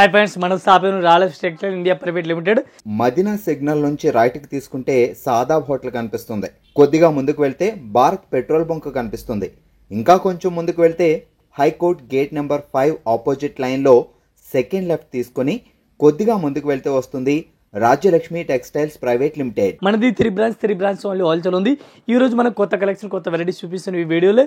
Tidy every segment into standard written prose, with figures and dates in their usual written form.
Hi friends, మన స్థాపన Royal Textile India Private Limited. Madina signal నుంచి రైట్కి తీసుకుంటే సాదాబ్ హోటల్ కనిపిస్తుంది. కొద్దిగా ముందుకు వెళ్తే భారత్ పెట్రోల్ బంక్ కనిపిస్తుంది. ఇంకా కొంచెం ముందుకు వెళ్తే హైకోర్ట్ గేట్ నెంబర్ 5 ఆపోజిట్ లైన్లో సెకండ్ లెఫ్ట్ తీసుకొని కొద్దిగా ముందుకు వెళ్తే వస్తుంది రాజ్యలక్ష్మి టెక్స్టైల్స్ ప్రైవేట్ లిమిటెడ్. మనది త్రీ బ్రాంచ్ ఓన్లీ హోల్సేల్ ఉంది. ఈ రోజు మనకు కొత్త కలెక్షన్, కొత్త వెరైటీస్ చూపిస్తున్న ఈ వీడియోలో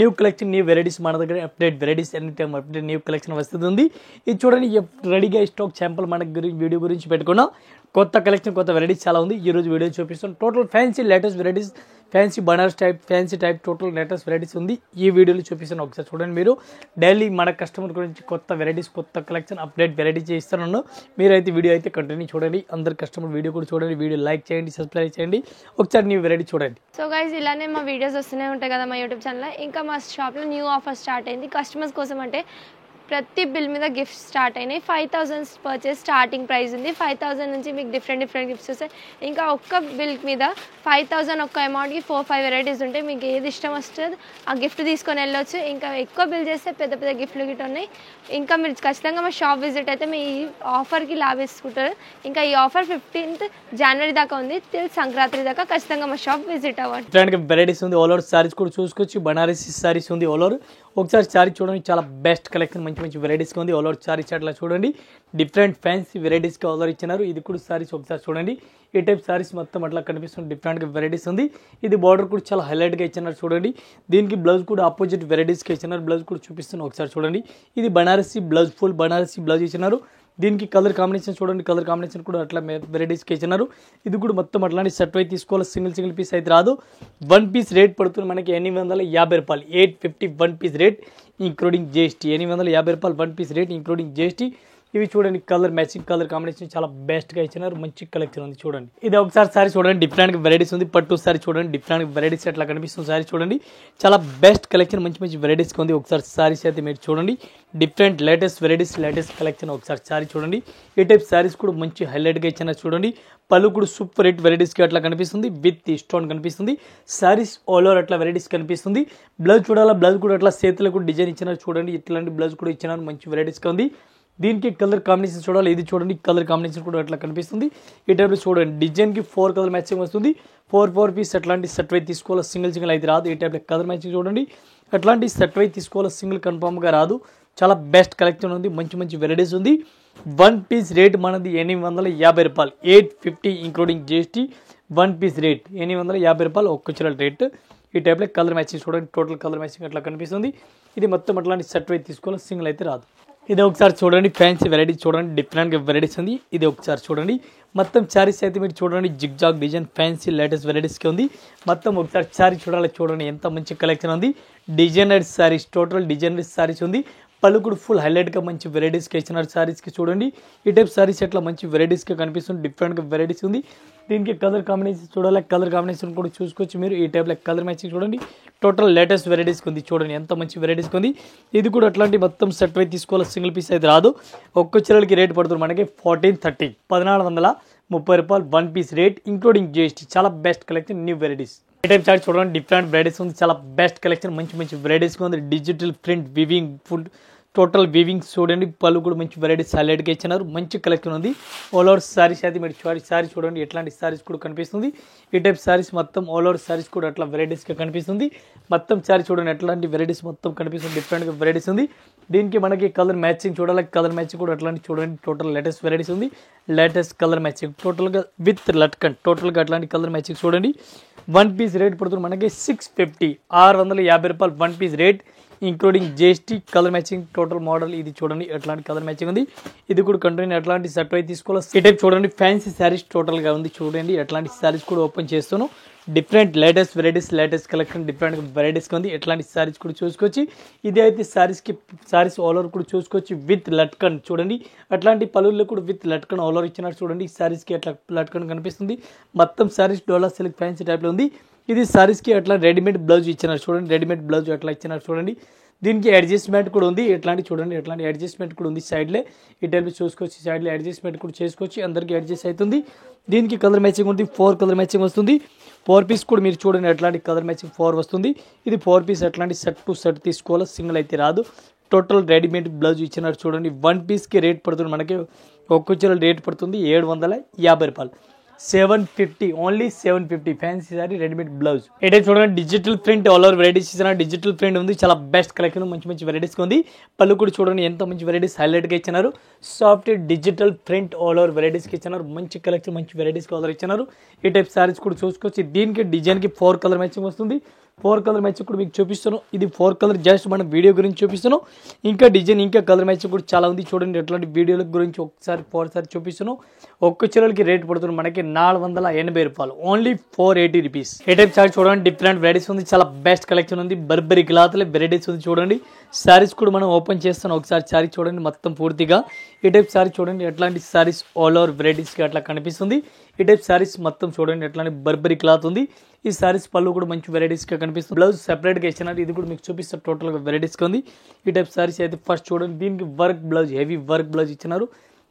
న్యూ కలెక్షన్, న్యూ వెరైటీస్ మన దగ్గర update varieties any time update new collection వస్తుంది. ఇది చూడండి, రెడీగా స్టాక్ శాంపుల్ మన వీడియో గురించి పెట్టుకున్నాం. కొత్త కలెక్షన్, కొత్త వెరైటీస్ చాలా ఉంది. ఈ రోజు వీడియో చూపిస్తాం. Total fancy latest varieties, fancy Banaras type, fancy type total latest varieties ఉంది. ఈ వీడియోలో చూపిస్తాను. ఒకసారి చూడండి. మీరు డైలీ మన కస్టమర్ గురించి కొత్త వెరైటీస్, కొత్త కలెక్షన్ అప్డేట్ వెరైటీస్ ఇస్తున్నాను. మీరైతే వీడియో అయితే కంటిన్యూ చూడండి. అందరు కస్టమర్ వీడియో కూడా చూడండి. వీడియో లైక్ చేయండి, సబ్స్క్రైబ్ చేయండి. ఒకసారి న్యూ వెరైటీ చూడండి. సో గైస్, ఇలానే మా వీడియోస్ వస్తూనే ఉంటాయి కదా మా యూట్యూబ్ ఛానల్లో. ఇంకా మా షాప్లో న్యూ ఆఫర్ స్టార్ట్ అయింది కస్టమర్స్ కోసం. అంటే ప్రతి బిల్ మీద గిఫ్ట్స్ స్టార్ట్ అయినాయి. 5,000 పర్చేస్ స్టార్టింగ్ ప్రైస్ ఉంది. 5,000 నుంచి మీకు డిఫరెంట్ గిఫ్ట్స్ వస్తాయి. ఇంకా ఒక్క బిల్ మీద 5,000 ఒక్క అమౌంట్కి 4-5 వెరైటీస్ ఉంటాయి. మీకు ఏది ఇష్టం వస్తుంది ఆ గిఫ్ట్ తీసుకొని వెళ్ళొచ్చు. ఇంకా ఎక్కువ బిల్ చేస్తే పెద్ద పెద్ద గిఫ్ట్లు గిట్ ఉన్నాయి. ఇంకా మీరు ఖచ్చితంగా మా షాప్ విజిట్ అయితే మీ ఆఫర్కి లాభిస్తుంటారు. ఇంకా ఈ ఆఫర్ 15th జనవరి దాకా ఉంది. టిల్ సంక్రాంతి దాకా ఖచ్చితంగా మా షాప్ విజిట్ అవ్వండి. వెరైటీస్ ఉంది. ఆల్ ఓవర్ సారీస్ కూడా చూసుకోవచ్చు. బనారసి సారీస్ ఉంది ఆల్ ఓవర్. ఒకసారి సారీ చూడండి, చాలా బెస్ట్ కలెక్షన్, మంచి మంచి వెరైటీస్ ఉంది. ఆల్ ఓవర్ సారీస్ అట్లా చూడండి, డిఫరెంట్ ఫ్యాన్సీ వెరైటీస్కి ఆల్ ఓవర్ ఇచ్చినారు. ఇది కూడా సారీస్ ఒకసారి చూడండి. ఈ టైప్ సారీస్ మొత్తం అట్లా కనిపిస్తుంది. డిఫరెంట్గా వెరైటీస్ ఉంది. ఇది బార్డర్ కూడా చాలా హైలైట్గా ఇచ్చినారు చూడండి. దీనికి బ్లౌజ్ కూడా ఆపోజిట్ వెరైటీస్కి ఇచ్చినారు. బ్లౌజ్ కూడా చూపిస్తున్నాను, ఒకసారి చూడండి. ఇది Banarasi blouse, full Banarasi blouse ఇచ్చినారు. దీనికి కలర్ కాంబినేషన్ చూడండి. కలర్ కాంబినేషన్ కూడా అట్లా వెరైటీస్కి ఇచ్చినారు. ఇది కూడా మొత్తం అట్లాంటి సెట్ అయితే తీసుకోవాలి. సింగిల్ పీస్ అయితే రాదు. 1 పీస్ రేట్ పడుతుంది మనకి 850 రూపాయలు. 850 1 పీస్ రేట్ ఇంక్లూడింగ్ GST. 850 రూపాయలు 1 పీస్ రేట్ ఇంక్లూడింగ్ GST. ఇవి చూడండి, కలర్ మ్యాచింగ్, కలర్ కాంబినేషన్ చాలా బెస్ట్గా ఇచ్చినారు. మంచి కలెక్షన్ ఉంది చూడండి. ఇది ఒకసారి సారీ చూడండి, డిఫరెంట్ వెరైటీస్ ఉంది. పట్టు సారీ చూడండి, డిఫరెంట్ వెరైటీస్ అట్లా కనిపిస్తుంది. సారీ చూడండి, చాలా బెస్ట్ కలెక్షన్, మంచి మంచి వెరైటీస్ ఉంది. ఒకసారి సారీస్ అయితే మీరు చూడండి, different latest varieties, latest collection. ఒకసారి సారీ చూడండి. ఈ టైప్ సారీస్ కూడా మంచి హైలైట్గా ఇచ్చినారు చూడండి. పళ్ళు కూడా సూపర్ రేట్ వెరైటీస్కి అట్లా కనిపిస్తుంది. విత్ స్టోన్ కనిపిస్తుంది. సారీస్ ఆల్ ఓవర్ అట్లా వెరైటీస్ కనిపిస్తుంది. బ్లౌజ్ చూడాలా, బ్లౌజ్ కూడా అట్లా చేతులకు కూడా డిజైన్ ఇచ్చినారు చూడండి. ఇట్లాంటి బ్లౌజ్ కూడా ఇచ్చినారు, మంచి వెరైటీస్గా ఉంది. దీనికి కలర్ కాంబినేషన్ చూడాలి. ఇది చూడండి, కలర్ కాంబినేషన్ కూడా అట్లా కనిపిస్తుంది. ఈ టైప్లో చూడండి, డిజైన్కి 4 కలర్ మ్యాచింగ్ వస్తుంది. 4 పీస్ అట్లాంటి సెట్ వైజ్ తీసుకోవాలి. సింగిల్ అయితే రాదు. ఈ టైప్లో కలర్ మ్యాచింగ్ చూడండి. అట్లాంటి సెట్ వైజ్ తీసుకోవాలి. సింగిల్ కన్ఫామ్గా రాదు. చాలా బెస్ట్ కలెక్షన్ ఉంది. మంచి మంచి వెరైటీస్ ఉంది. 1 పీస్ రేట్ మనది 850 రూపాయలు. 850 ఇంక్లూడింగ్ GST. 1 పీస్ రేట్ 850 రూపాయలు ఒక్క చీర రేట్. ఈ టైప్లో కలర్ మ్యాచింగ్ చూడండి. టోటల్ కలర్ మ్యాచింగ్ అట్లా కనిపిస్తుంది. ఇది మొత్తం అట్లాంటి సెట్ వైజ్ తీసుకోవాలి. సింగిల్ అయితే రాదు. ఇది ఒకసారి చూడండి, ఫ్యాన్సీ వెరైటీస్ చూడండి, డిఫరెంట్గా వెరైటీస్ ఉంది. ఇది ఒకసారి చూడండి, మొత్తం శారీస్ అయితే మీరు చూడండి, జిగ్జాగ్ డిజైన్ ఫ్యాన్సీ లేటెస్ట్ వెరైటీస్కి ఉంది. మొత్తం ఒకసారి శారీ చూడండి, ఎంత మంచి కలెక్షన్ ఉంది. Designer saris, total designer saris ఉంది. పళ్ళు కూడా ఫుల్ హైలైట్గా మంచి వెరైటీస్కి ఇచ్చినారు. శారీస్కి చూడండి, ఈ టైప్ శారీస్ ఎట్లా మంచి వెరైటీస్గా కనిపిస్తుంది. డిఫరెంట్గా వెరైటీస్ ఉంది. దీనికి కలర్ కాంబినేషన్ చూడాలి, కలర్ కాంబినేషన్ కూడా చూసుకోవచ్చు మీరు. ఈ టైప్లో కలర్ మ్యాచింగ్ చూడండి. టోటల్ లేటెస్ట్ వెరైటీస్కి ఉంది చూడండి, ఎంత మంచి వెరైటీస్కి ఉంది. ఇది కూడా అట్లాంటి మొత్తం సెట్ వైజ్ తీసుకోవాలి. సింగిల్ పీస్ అయితే రాదు. ఒక్క చీరలకి రేట్ పడుతుంది మనకి 1430 రూపాయలు 1 పీస్ రేట్ ఇంక్లూడింగ్ GST. చాలా బెస్ట్ కలెక్షన్, న్యూ వెరైటీస్. ఈ టైప్ చార్ట్ చూడండి, డిఫరెంట్ వెరైటీస్ ఉంది. చాలా బెస్ట్ కలెక్షన్, మంచి మంచి వెరైటీస్గా ఉంది. Digital print, weaving, food, total weaving చూడండి. పళ్ళు కూడా మంచి వెరైటీస్ హైలైట్గా ఇచ్చినారు. మంచి కలెక్షన్ ఉంది. ఆల్ ఓవర్ సారీస్ అయితే మీరు సారీ చూడండి, ఎట్లాంటి సారీస్ కూడా కనిపిస్తుంది. ఈ టైప్ సారీస్ మొత్తం ఆల్ ఓవర్ సారీస్ కూడా అట్లా వెరైటీస్గా కనిపిస్తుంది. మొత్తం సారీ చూడండి, ఎట్లాంటి వెరైటీస్ మొత్తం కనిపిస్తుంది. డిఫరెంట్గా వెరైటీస్ ఉంది. దీనికి మనకి కలర్ మ్యాచింగ్ చూడాలి, కలర్ మ్యాచింగ్ కూడా అట్లాంటి చూడండి. టోటల్ లేటెస్ట్ వెరైటీస్ ఉంది. లేటెస్ట్ కలర్ మ్యాచింగ్ టోటల్గా విత్ లట్కన్, టోటల్గా అట్లాంటి కలర్ మ్యాచింగ్ చూడండి. 1 పీస్ రేట్ పడుతుంది మనకి 650 రూపాయలు 1 piece rate including GST. Colour matching total model ఇది చూడండి, ఎట్లాంటి కలర్ మ్యాచింగ్ ఉంది. ఇది కూడా కంటిన్యూ ఎట్లాంటి సెట్ అయితే తీసుకోవాలి. ఈ టైప్ చూడండి, ఫ్యాన్సీ శారీస్ టోటల్గా ఉంది చూడండి. ఎట్లాంటి శారీస్ కూడా ఓపెన్ చేస్తాను. Different latest varieties, latest collection, different వెరైటీస్కి ఉంది. ఎట్లాంటి శారీస్ కూడా చూసుకోవచ్చు. ఇది అయితే శారీస్ ఆల్ ఓవర్ కూడా చూసుకోవచ్చు. విత్ లట్కన్ చూడండి, అట్లాంటి పలువుల్లో కూడా విత్ లట్కన్ ఆల్ ఓవర్ ఇచ్చినారు చూడండి. శారీస్కి అట్లా లట్కన్ కనిపిస్తుంది. మొత్తం శారీస్ డోలా సిల్క్ ఫ్యాన్సీ టైప్లో ఉంది. ఇది సారీస్కి అట్లా రెడీమేడ్ బ్లౌజ్ ఇచ్చినారు చూడండి. రెడీమేడ్ బ్లౌజ్ అట్లా ఇచ్చినారు చూడండి. దీనికి అడ్జస్ట్మెంట్ కూడా ఉంది. ఎట్లాంటి చూడండి, ఎట్లాంటి అడ్జస్ట్మెంట్ కూడా ఉంది. సైడ్లే ఈ టైప్లో చూసుకోవచ్చు. సైడ్లో అడ్జస్ట్మెంట్ కూడా చేసుకోవచ్చు. అందరికీ అడ్జస్ట్ అవుతుంది. దీనికి కలర్ మ్యాచింగ్ ఉంది. 4 కలర్ మ్యాచింగ్ వస్తుంది. 4 పీస్ కూడా మీరు చూడండి, ఎట్లాంటి కలర్ మ్యాచింగ్ 4 వస్తుంది. ఇది 4 పీస్ అట్లాంటి సెట్ టు సెట్ తీసుకోవాలి. సింగిల్ అయితే రాదు. టోటల్ రెడీమేడ్ బ్లౌజ్ ఇచ్చినారు చూడండి. 1 పీస్కి రేట్ పడుతుంది మనకి ఒక్క చీర రేట్ పడుతుంది 750 రూపాయలు. 750 only 750 fancy sorry readymade blouse. అయితే చూడండి digital print all over varieties ఇచ్చిన డిజిటల్ ప్రింట్ ఉంది. చాలా బెస్ట్ కలెక్షన్ మంచి వెరైటీస్ ఉంది. పళ్ళు కూడా చూడండి ఎంత మంచి వెరైటీస్ హైలైట్గా ఇచ్చినారు. Soft digital print all over వెరైటీస్కి ఇచ్చినారు. మంచి కలెక్షన్ మంచి వెరైటీస్కి ఆర్డర్ ఇచ్చినారు. ఈ టైప్ సారీస్ కూడా చూసుకోవచ్చు. దీనికి డిజైన్కి 4 కలర్ మ్యాచింగ్ వస్తుంది. 4 కలర్ మ్యాచింగ్ కూడా మీకు చూపిస్తాను. ఇది 4 కలర్ జస్ట్ మనం వీడియో గురించి చూపిస్తాను. ఇంకా డిజైన్ ఇంకా కలర్ మ్యాచింగ్ కూడా చాలా ఉంది. చూడండి ఎట్లాంటి వీడియోల గురించి ఒకసారి 4 సారి చూపిస్తాను. ఒక్క చీరలకి రేట్ పడుతుంది మనకి 480 రూపాయలు ఓన్లీ 480 రూపీస్. ఏ టైప్ సారీ చూడండి డిఫరెంట్ వెరైటీస్ ఉంది. చాలా బెస్ట్ కలెక్షన్ ఉంది. బర్బరీ క్లాత్లో వెరైటీస్ ఉంది. చూడండి సారీస్ కూడా మనం ఓపెన్ చేస్తాను. ఒకసారి సారీ చూడండి మొత్తం పూర్తిగా. ఈ టైప్ సారీ చూడండి ఎట్లాంటి సారీస్ ఆల్ ఓవర్ వెరైటీస్కి అట్లా కనిపిస్తుంది. ఈ టైప్ సారీస్ మొత్తం చూడండి ఎట్లాంటి బర్బరీ క్లాత్ ఉంది. ఈ సారీస్ పళ్ళు కూడా మంచి వెరైటీస్గా కనిపిస్తుంది. బ్లౌజ్ సెపరేట్గా ఇచ్చినారు. ఇది కూడా మీకు చూపిస్తారు టోటల్గా వెరైటీస్గా ఉంది. ఈ టైప్ సారీస్ అయితే ఫస్ట్ చూడండి దీనికి work blouse heavy work blouse ఇచ్చినారు.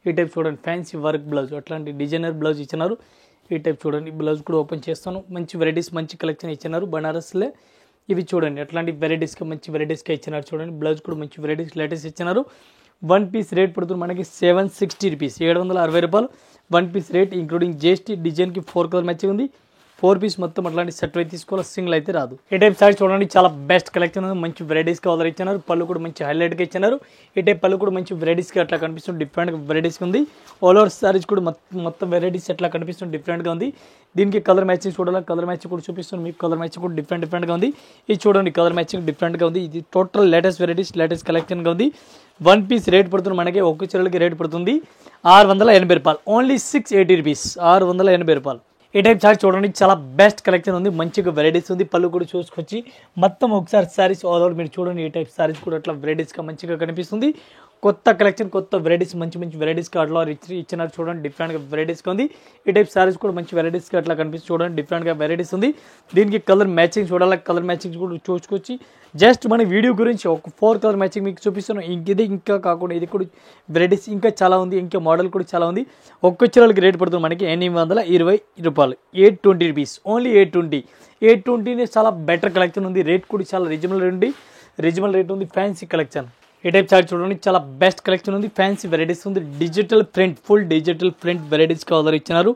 ఈ టైప్ చూడండి ఫ్యాన్సీ వర్క్ బ్లౌజ్ అట్లాంటి డిజైనర్ బ్లౌజ్ ఇచ్చినారు. ఈ టైప్ చూడండి బ్లౌజ్ కూడా ఓపెన్ చేస్తాను. మంచి వెరైటీస్ మంచి కలెక్షన్ ఇచ్చినారు బనారస్లే. ఇవి చూడండి ఎట్లాంటి వెరైటీస్గా మంచి వెరైటీస్గా ఇచ్చినారు. చూడండి బ్లౌజ్ కూడా మంచి వెరైటీస్ లేటెస్ట్ ఇచ్చినారు. 1 పీస్ రేట్ పడుతుంది మనకి 760 రూపీస్ 760 రూపాయలు 1 పీస్ రేట్ ఇంక్లూడింగ్ జిఎస్టీ. డిజైన్కి 4 కలర్ మ్యాచింగ్ ఉంది. 4 పీస్ మొత్తం అట్లాంటి సెట్ అయితే తీసుకోవాలి. సింగిల్ అయితే రాదు. ఈ టైప్ సారీ చూడండి చాలా బెస్ట్ కలెక్షన్ ఉంది. మంచి వెరైటీస్కి ఆర్డర్ ఇచ్చినారు. పళ్ళు కూడా మంచి హైలైట్గా ఇచ్చినారు. ఈ టైప్ పళ్ళు కూడా మంచి వెరైటీస్కి అట్లా కనిపిస్తుంది. డిఫరెంట్గా వెరైటీస్గా ఉంది. ఆల్ ఓవర్ సారీస్ కూడా మొత్తం వెరైటీస్ ఎట్లా కనిపిస్తుంది డిఫరెంట్గా ఉంది. దీనికి కలర్ మ్యాచింగ్ చూడాలి. కలర్ మ్యాచింగ్ కూడా చూపిస్తుంది మీకు. కలర్ మ్యాచింగ్ కూడా డిఫరెంట్గా ఉంది. ఇది చూడండి కలర్ మ్యాచింగ్ డిఫరెంట్గా ఉంది. ఇది టోటల్ లేటెస్ట్ వెరైటీస్ లేటెస్ట్ కలెక్షన్గా ఉంది. 1 పీస్ రేట్ పడుతుంది మనకి ఒక్క చీరలకి రేట్ పడుతుంది 680 రూపాయలు ఓన్లీ 680 రూపీస్ 680 రూపాయలు. ఈ టైప్ సారీ చూడండి చాలా బెస్ట్ కలెక్షన్ ఉంది. మంచిగా వెరైటీస్ ఉంది. పళ్ళు కూడా చూసుకొచ్చి మొత్తం ఒకసారి సారీస్ ఆల్ ఓవర్ మీరు చూడండి. ఈ టైప్ సారీస్ కూడా అట్లా వెరైటీస్గా మంచిగా కనిపిస్తుంది. కొత్త కలెక్షన్ కొత్త వెరైటీస్ మంచి వెరైటీస్గా అట్లా ఇచ్చినారు. చూడండి డిఫరెంట్గా వెరైటీస్గా ఉంది. ఈ టైప్ సారీస్ కూడా మంచి వెరైటీస్గా అట్లా కనిపిస్తుంది. చూడండి డిఫరెంట్గా వెరైటీస్ ఉంది. దీనికి కలర్ మ్యాచింగ్ చూడాలి. కలర్ మ్యాచింగ్ కూడా చూసుకొచ్చి జస్ట్ మన వీడియో గురించి ఒక 4 కలర్ మ్యాచింగ్ మీకు చూపిస్తున్నాను. ఇది ఇంకా కాకుండా ఇది కూడా వెరైటీస్ ఇంకా చాలా ఉంది. ఇంకా మోడల్ కూడా చాలా ఉంది. ఒక్క చీరలకి రేట్ పడుతుంది మనకి 820 రూపాయలు 820 రూపీస్ ఓన్లీ 820 చాలా బెటర్ కలెక్షన్ ఉంది. రేట్ కూడా చాలా రీజనబుల్ రేట్ ఉంది. Fancy collection. ఈ టైప్ సారీ చూడండి చాలా బెస్ట్ కలెక్షన్ ఉంది. ఫ్యాన్సీ వెరైటీస్ ఉంది. Digital print full digital print వెరైటీస్కి ఆర్డర్ ఇచ్చినారు.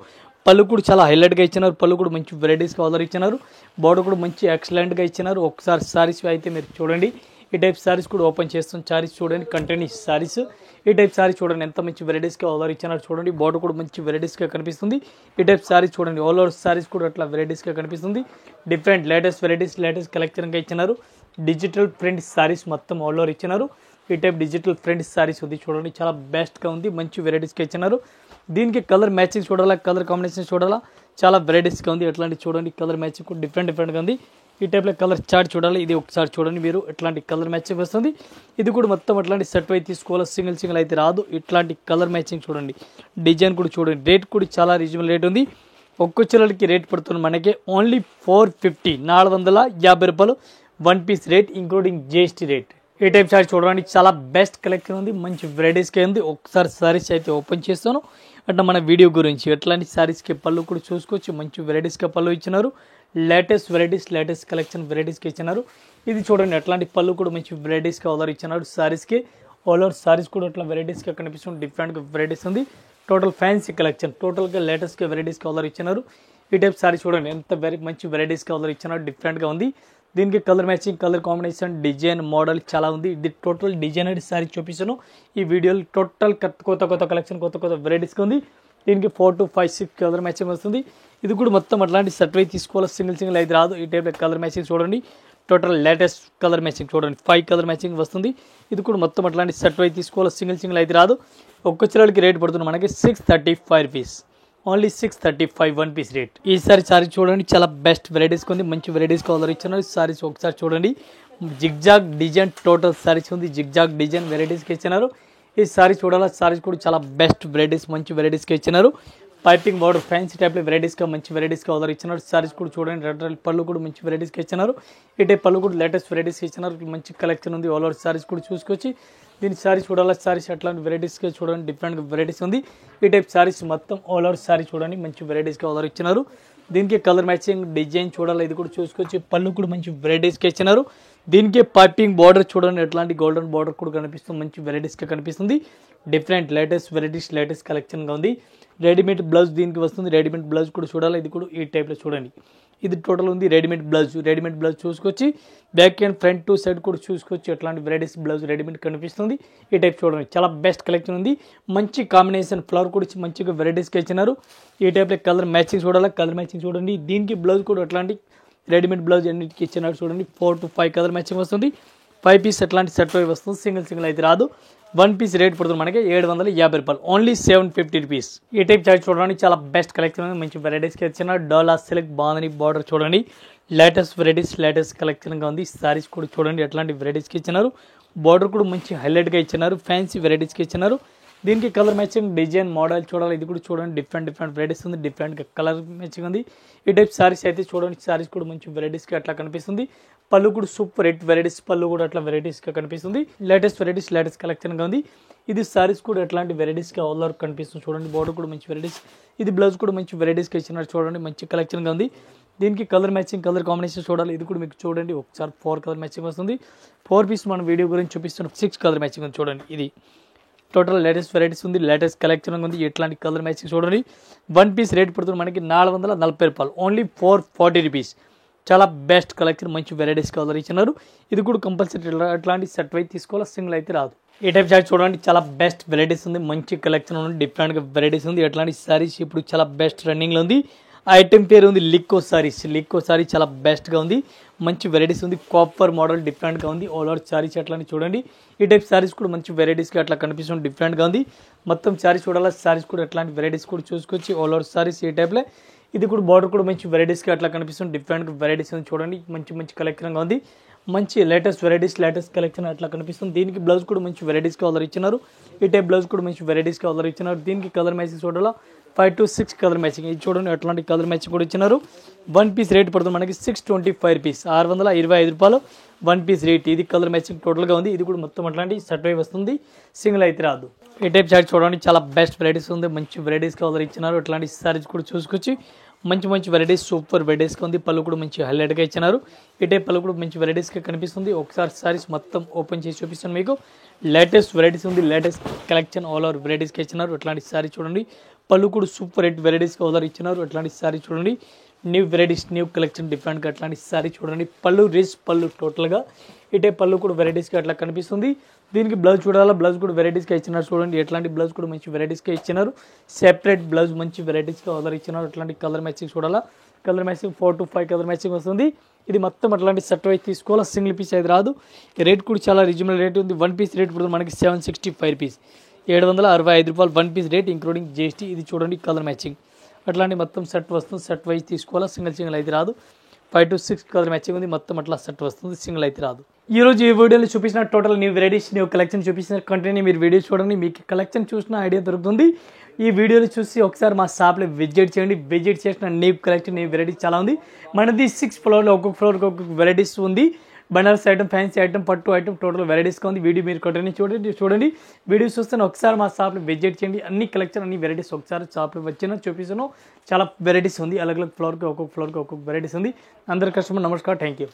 పళ్ళు కూడా చాలా హైలైట్గా ఇచ్చినారు. పళ్ళు కూడా మంచి వెరైటీస్గా ఆర్డర్ ఇచ్చినారు. బార్డర్ కూడా మంచి ఎక్సలెంట్గా ఇచ్చినారు. ఒకసారి సారీస్ అయితే మీరు చూడండి. ఈ టైప్ సారీస్ కూడా ఓపెన్ చేస్తాం. సారీస్ చూడండి కంటిన్యూస్ సారీస్. ఈ టైప్ సారీ చూడండి ఎంత మంచి వెరైటీస్గా ఆర్డర్ ఇచ్చినారు. చూడండి బార్డర్ కూడా మంచి వెరైటీస్గా కనిపిస్తుంది. ఈ టైప్ సారీస్ చూడండి ఆల్ ఓవర్ సారీస్ కూడా అట్లా వెరైటీస్గా కనిపిస్తుంది. డిఫరెంట్ లేటెస్ట్ వెరైటీస్ లేటెస్ట్ కలెక్షన్గా ఇచ్చినారు. డిజిటల్ ప్రింట్ సారీస్ మొత్తం ఆల్ ఓవర్ ఇచ్చినారు. ఈ టైప్ డిజిటల్ ప్రింట్ సారీస్ ఉంది. చూడండి చాలా బెస్ట్గా ఉంది. మంచి వెరైటీస్గా ఇచ్చినారు. దీనికి కలర్ మ్యాచింగ్ చూడాలా. కలర్ కాంబినేషన్ చూడాలా. చాలా వెరైటీస్గా ఉంది. ఎట్లాంటి చూడండి కలర్ మ్యాచింగ్ కూడా డిఫరెంట్గా ఉంది. ఈ టైప్లో కలర్ చార్ట్ చూడాలి. ఇది ఒకసారి చూడండి మీరు ఎట్లాంటి కలర్ మ్యాచింగ్ వస్తుంది. ఇది కూడా మొత్తం అట్లాంటి సెట్ అయితే తీసుకోవాలి. సింగిల్ అయితే రాదు. ఇట్లాంటి కలర్ మ్యాచింగ్ చూడండి. డిజైన్ కూడా చూడండి. రేట్ కూడా చాలా రీజనబుల్ రేట్ ఉంది. ఒక్క చీరలకి రేట్ పడుతుంది మనకి ఓన్లీ 450 450 రూపాయలు 1 piece rate including GST rate. ఈ టైప్ సారీ చూడండి చాలా బెస్ట్ కలెక్షన్ ఉంది. మంచి వెరైటీస్గా ఉంది. ఒకసారి సారీస్ అయితే ఓపెన్ చేస్తాను. అంటే మన వీడియో గురించి ఎట్లాంటి సారీస్కి పళ్ళు కూడా చూసుకోవచ్చు. మంచి వెరైటీస్గా పళ్ళు ఇచ్చినారు. లేటెస్ట్ వెరైటీస్ లేటెస్ట్ కలెక్షన్ వెరైటీస్కి ఇచ్చినారు. ఇది చూడండి ఎట్లాంటి పళ్ళు కూడా మంచి వెరైటీస్గా ఆర్డర్ ఇచ్చినారు. సారీస్కి ఆల్ ఓవర్ సారీస్ కూడా అట్లా వెరైటీస్గా కనిపిస్తుంది. డిఫరెంట్గా వెరైటీస్ ఉంది. టోటల్ ఫ్యాన్సీ కలెక్షన్ టోటల్గా లేటెస్ట్గా వెరైటీస్గా ఆర్డర్ ఇచ్చినారు. ఈ టైప్ సారీ చూడండి ఎంత మంచి వెరైటీస్గా ఆర్డర్ ఇచ్చినారు. డిఫరెంట్గా ఉంది. దీనికి colour matching colour combination design model చాలా ఉంది. ఇది టోటల్ డిజైనర్ సారీ చూపిస్తాను ఈ వీడియోలో. టోటల్ కొత్త కలెక్షన్ కొత్త వెరైటీస్గా ఉంది. దీనికి 4 to 5 6 కలర్ మ్యాచింగ్ వస్తుంది. ఇది కూడా మొత్తం అట్లాంటి సెట్ అయితే తీసుకోవాలి. సింగిల్ అయితే రాదు. ఈ టైప్ కలర్ మ్యాచింగ్ చూడండి. టోటల్ లేటెస్ట్ కలర్ మ్యాచింగ్ చూడండి 5 కలర్ మ్యాచింగ్ వస్తుంది. ఇది కూడా మొత్తం అట్లాంటి సెట్ అయితే తీసుకోవాలి. సింగిల్ అయితే రాదు. ఒక్క చీరలకి రేట్ పడుతుంది మనకి 635 రూపీస్ ఓన్లీ 635 1 పీస్ రేట్. ఈసారి సారీ చూడండి చాలా బెస్ట్ వెరైటీస్ ఉంది. మంచి వెరైటీస్కి ఆర్డర్ ఇచ్చినారు. సారీస్ ఒకసారి చూడండి. జిగ్జాగ్ డిజైన్ టోటల్ సారీస్ ఉంది. జిగ్జాగ్ డిజైన్ వెరైటీస్కి ఇచ్చినారు. ఈ సారీ చూడాలి. సారీస్ కూడా చాలా బెస్ట్ వెరైటీస్ మంచి వెరైటీస్కి ఇచ్చినారు. పైపింగ్ బార్డర్ ఫ్యాన్సీ టైప్లో వెరైటీస్గా మంచి వెరైటీస్గా ఆర్డర్ ఇచ్చినారు. సారీస్ కూడా చూడండి. రెడ్ పళ్ళు కూడా మంచి వెరైటీస్కి ఇచ్చినారు. ఈ టైప్ పళ్ళు కూడా లేటెస్ట్ వెరైటీస్కి ఇచ్చినారు. మంచి కలెక్షన్ ఉంది. ఆల్ ఓవర్ సారీస్ కూడా చూసుకొచ్చి దీని సారీ చూడాలి. సారీస్ అట్లాంటి వెరైటీస్గా చూడండి. డిఫరెంట్ వెరైటీస్ ఉంది. ఈ టైప్ సారీస్ మొత్తం ఆల్ ఓవర్ సారీ చూడండి మంచి వెరైటీస్గా ఆర్డర్ ఇచ్చినారు. దీనికి కలర్ మ్యాచింగ్ డిజైన్ చూడాలి. ఇది కూడా చూసుకొచ్చి పళ్ళు కూడా మంచి వెరైటీస్కి ఇచ్చినారు. దీనికి పైపింగ్ బార్డర్ చూడండి, ఎట్లాంటి గోల్డెన్ బార్డర్ కూడా కనిపిస్తుంది, మంచి వెరైటీస్గా కనిపిస్తుంది. డిఫరెంట్ లేటెస్ట్ వెరైటీస్ లేటెస్ట్ కలెక్షన్గా ఉంది. రెడీమేడ్ బ్లౌజ్ దీనికి వస్తుంది. రెడీమేడ్ బ్లౌజ్ కూడా చూడాలి, ఇది కూడా ఈ టైప్లో చూడండి. ఇది టోటల్ ఉంది రెడీమేడ్ బ్లౌజ్ చూసుకొచ్చి back and front two side కూడా చూసుకొచ్చి ఎట్లాంటి వెరైటీస్ బ్లౌజ్ రెడీమేడ్ కనిపిస్తుంది. ఈ టైప్ చూడండి, చాలా బెస్ట్ కలెక్షన్ ఉంది. మంచి కాంబినేషన్ ఫ్లవర్ కూడా మంచిగా వెరైటీస్గా ఇచ్చినారు. ఈ టైప్లో కలర్ మ్యాచింగ్ చూడాలి, కలర్ మ్యాచింగ్ చూడండి. దీనికి బ్లౌజ్ కూడా ఎట్లాంటి రెడీమేడ్ బ్లౌజ్ అన్నిటికీ ఇచ్చినారు చూడండి. 4 to 5 కలర్ మ్యాచింగ్ వస్తుంది. 5 పీస్ ఎట్లాంటి సెట్ అయి వస్తుంది, సింగిల్ అయితే రాదు. 1 పీస్ రేట్ పడుతుంది మనకి 750 రూపాయలు, ఓన్లీ 750 రూపీస్. ఈ టైప్ చార్ట్ చూడండి, చాలా బెస్ట్ కలెక్షన్ ఉంది. మంచి వెరైటీస్కి ఇచ్చిన డోలా సిల్క్ బాందని బార్డర్ చూడండి. లేటెస్ట్ వెరైటీస్ లేటెస్ట్ కలెక్షన్గా ఉంది. సారీస్ కూడా చూడండి ఎట్లాంటి వెరైటీస్కి ఇచ్చినారు. బార్డర్ కూడా మంచి హైలైట్గా ఇచ్చినారు. ఫ్యాన్సీ వెరైటీస్కి ఇచ్చినారు. దీనికి కలర్ మ్యాచింగ్ డిజైన్ మోడల్ చూడాలి, ఇది కూడా చూడండి. డిఫరెంట్ వెరైటీస్ ఉంది, డిఫరెంట్ కలర్ మ్యాచింగ్ ఉంది. ఈ టైప్ సారీస్ అయితే చూడండి, సారీస్ కూడా మంచి వెరైటీస్కి అట్లా కనిపిస్తుంది. పళ్ళు కూడా సూపర్ హిట్ వెరైటీస్, పళ్ళు కూడా అట్లా వెరైటీస్గా కనిపిస్తుంది. లేటెస్ట్ వెరైటీస్ లేటెస్ట్ కలెక్షన్గా ఉంది. ఇది సారీస్ కూడా ఎట్లాంటి వెరైటీస్గా ఆల్ ఓవర్ కనిపిస్తుంది చూడండి. బార్డర్ కూడా మంచి వెరైటీస్. ఇది బ్లౌజ్ కూడా మంచి వెరైటీస్గా ఇచ్చినారు చూడండి, మంచి కలెక్షన్గా ఉంది. దీనికి కలర్ మ్యాచింగ్ కలర్ కాంబినేషన్ చూడాలి, ఇది కూడా మీకు చూడండి. ఒకసారి 4 కలర్ మ్యాచింగ్ వస్తుంది. 4 పీస్ మన వీడియో గురించి చూపిస్తున్న 6 కలర్ మ్యాచింగ్ ఉంది చూడండి. ఇది టోటల్ లేటెస్ట్ వెరైటీస్ ఉంది, లేటెస్ట్ కలెక్షన్ ఉంది. ఎట్లాంటి కలర్ మ్యాచింగ్ చూడండి. 1 పీస్ రేట్ పడుతుంది మనకి 440 రూపాయలు, ఓన్లీ 440 రూపీస్. చాలా బెస్ట్ కలెక్షన్, మంచి వెరైటీస్ కలర్ ఇచ్చినారు. ఇది కూడా కంపల్సరీ అట్లాంటి సెట్ వైజ్ తీసుకోవాలి, సింగిల్ అయితే రాదు. ఈ టైప్ చార్ట్ చూడండి, చాలా బెస్ట్ వెరైటీస్ ఉంది. మంచి కలెక్షన్ ఉంది, డిఫరెంట్గా వెరైటీస్ ఉంది. ఎట్లాంటి సారీస్ ఇప్పుడు చాలా బెస్ట్ రన్నింగ్లో ఉంది. ఐటమ్ పేరు ఉంది లిక్కో సారీ, చాలా బెస్ట్గా ఉంది. మంచి వెరైటీస్ ఉంది. కాపర్ మోడల్ డిఫరెంట్గా ఉంది. ఆల్ ఓవర్ సారీస్ అట్లానే చూడండి. ఈ టైప్ సారీస్ కూడా మంచి వెరైటీస్గా అట్లా కనిపిస్తుంది, డిఫరెంట్గా ఉంది. మొత్తం సారీస్ చూడాలి, సారీస్ కూడా ఎట్లాంటి వెరైటీస్ కూడా చూసుకొచ్చి ఆల్ ఓవర్ సారీస్ ఈ టైప్లో. ఇది కూడా బార్డర్ కూడా మంచి వెరైటీస్గా అట్లా కనిపిస్తుంది, డిఫరెంట్ వెరైటీస్ ఉంది చూడండి. మంచి కలెక్షన్గా ఉంది. మంచి లేటెస్ట్ వెరైటీస్ లేటెస్ట్ కలెక్షన్ అట్లా కనిపిస్తుంది. దీనికి బ్లౌజ్ కూడా మంచి వెరైటీస్గా ఆర్డర్ ఇచ్చినారు. ఈ టైప్ బ్లౌజ్ కూడా మంచి వెరైటీస్గా ఆర్డర్ ఇచ్చినారు. దీనికి కలర్ మ్యాచింగ్ చూడాలా, 5 to 6 కలర్ మ్యాచింగ్. ఇది చూడండి ఎట్లాంటి కలర్ మ్యాచింగ్ కూడా ఇచ్చినారు. 1 పీస్ రేట్ పడుతుంది మనకి 625 రూపీస్, 625 రూపాయలు 1 పీస్ రేట్. ఇది కలర్ మ్యాచింగ్ టోటల్గా ఉంది. ఇది కూడా మొత్తం అట్లాంటి సెట్ అయి వస్తుంది, సింగిల్ అయితే రాదు. ఈ టైప్ చార్ట్ చూడండి, చాలా బెస్ట్ వెరైటీస్ ఉంది. మంచి వెరైటీస్గా ఆర్డర్ ఇచ్చినారు. అట్లాంటి సారీస్ కూడా చూసుకొచ్చి మంచి వెరైటీస్ సూపర్ వెరైటీస్గా ఉంది. పళ్ళు కూడా మంచి హైలైట్గా ఇచ్చినారు. ఈ టైప్ పళ్ళు కూడా మంచి వెరైటీస్గా కనిపిస్తుంది. ఒకసారి సారీస్ మొత్తం ఓపెన్ చేసి చూపిస్తాను మీకు. లేటెస్ట్ వెరైటీస్ ఉంది, లేటెస్ట్ కలెక్షన్ ఆల్ ఓవర్ వెరైటీస్గా ఇచ్చినారు. అట్లాంటి సారీ చూడండి. పళ్ళు కూడా సూపర్ హిట్ వెరైటీస్గా ఆర్డర్ ఇచ్చినారు. అట్లాంటి సారీ చూడండి. న్యూ వెరైటీస్ న్యూ కలెక్షన్ డిఫరెంట్గా అట్లాంటి సారీ చూడండి. పళ్ళు రిచ్ పళ్ళు టోటల్గా. ఈ టైప్ పళ్ళు కూడా వెరైటీస్గా అట్లా కనిపిస్తుంది. దీనికి బ్లౌజ్ చూడాలా, బ్లౌజ్ కూడా వెరైటీస్గా ఇచ్చినారు చూడండి. ఎట్లాంటి బ్లౌజ్ కూడా మంచి వెరైటీస్గా ఇచ్చినారు. సెపరేట్ బ్లౌజ్ మంచి వెరైటీస్గా ఆర్డర్ ఇచ్చినారు. అట్లాంటి కలర్ మ్యాచింగ్ చూడాలా, colour matching 4 to 5 colour matching వస్తుంది. ఇది మొత్తం అట్లాంటి సెట్ వైజ్ తీసుకోవాలా, సింగిల్ పీస్ అయితే రాదు. రేట్ కూడా చాలా రీజనబుల్ రేట్ ఉంది. 1 పీస్ రేట్ పడుతుంది మనకి 765 రూపీస్, 765 రూపాయలు 1 పీస్ రేట్ ఇంక్లూడింగ్ GST. ఇది చూడండి కలర్ మ్యాచింగ్ అట్లాంటి మొత్తం సెట్ వస్తుంది. సెట్ వైజ్ తీసుకోవాలా, సింగిల్ అయితే రాదు. 5 to 6 కలర్ మ్యాచింగ్ ఉంది. మొత్తం అట్లా సెట్ వస్తుంది, సింగిల్ అయితే రాదు. ఈ రోజు ఈ వీడియోలో చూపించిన total new varieties new collection చూపించిన కంటిన్యూ మీరు వీడియో చూడండి, మీకు కలెక్షన్ చూసిన ఐడియా దొరుకుతుంది. ఈ వీడియోలు చూసి ఒకసారి మా షాప్లో విజిట్ చేయండి. విజిట్ చేసిన న్యూ కలెక్షన్ న్యూ వెరైటీస్ చాలా ఉంది. మనది 6 ఫ్లోర్లో ఒక్కొక్క ఫ్లోర్కి ఒక్కొక్క వెరైటీస్ ఉంది. బనారస్ ఐటమ్, ఫ్యాన్సీ ఐటమ్, పట్టు ఐటమ్ టోటల్ వెరైటీస్గా ఉంది. వీడియో మీరు కంటిన్యూ చూడండి. వీడియో చూస్తే ఒకసారి మా షాప్లో విజిట్ చేయండి. అన్ని కలెక్షన్ అన్ని వెరైటీస్ ఒకసారి షాప్లో వచ్చిన చూపిస్తాను. చాలా వెరైటీస్ ఉంది. అలగ్ ఫ్లోర్కి ఒక్కొక్క వెరైటీస్ ఉంది. అందరి కస్టమర్ నమస్కారం, థ్యాంక్ యూ.